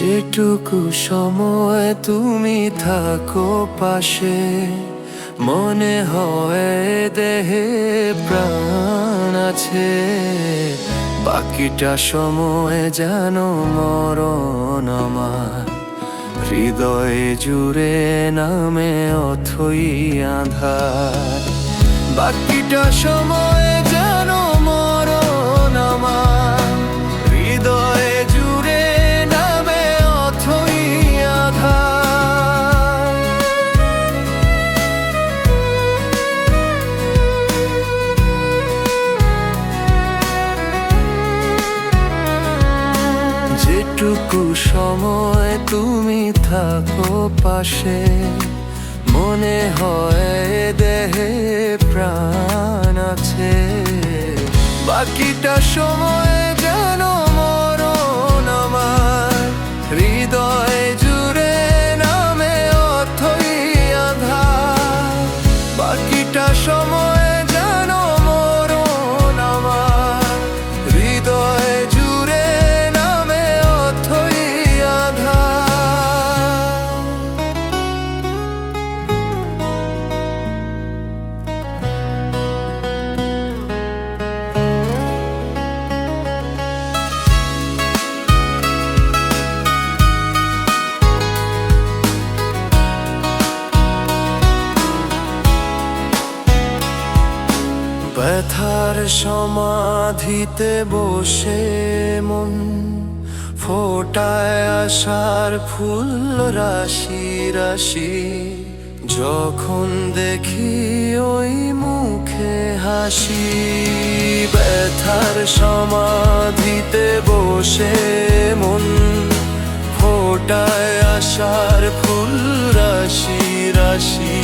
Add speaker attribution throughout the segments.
Speaker 1: যেটুকু সময় তুমি থাকো পাশে, মনে হয় দেহে প্রাণ আছে। বাকিটা সময় যেন মরণ আমার, হৃদয়ে জুড়ে নামে অথই আঁধার। বাকিটা সময় যেন মরণ আমার, হৃদয়ে জুড়ে নামে অথই আঁধার। যেটুকু সময় তুমি থাকো পাশে, মনে হয় দেহে প্রাণ আছে। বাকিটা সময় যেন মরণ আমার, হৃদয়ে জুড়ে নামে অথই আঁধার। বাকিটা সময় যেন মরণ আমার, হৃদয়ে জুড়ে নামে অথই আঁধার। ব্যথার সমাধিতে বসে মন ফোটায় আশার ফুল রাশি রাশি। যখন দেখি ওই মুখে হাসি, ব্যথার সমাধিতে বসে মন ফোটায় আশার ফুল রাশি রাশি।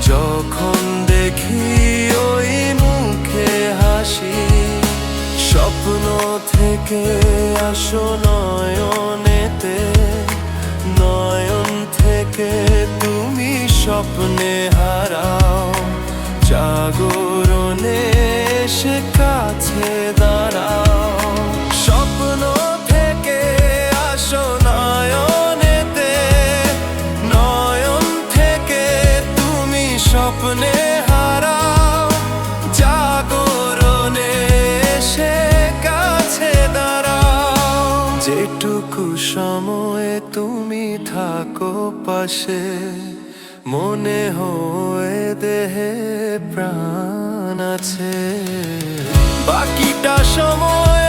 Speaker 1: যখন দেখি ওই মুখে হাসি, স্বপ্ন থেকে আসো নয়নেতে, নয়ন থেকে তুমি স্বপ্নে হারাও। জাগরণে এসে কাছে দাঁড়াও, স্বপ্ন থেকে আসো নয়নেতে, নয়ন থেকে তুমি স্বপ্নে হারাও। জাগরণে এসে কাছে দাঁড়াও। যেটুকু সময়ে তুমি থাকো পাশে, মনে হয় দেহে প্রাণ আছে। বাকিটা সময়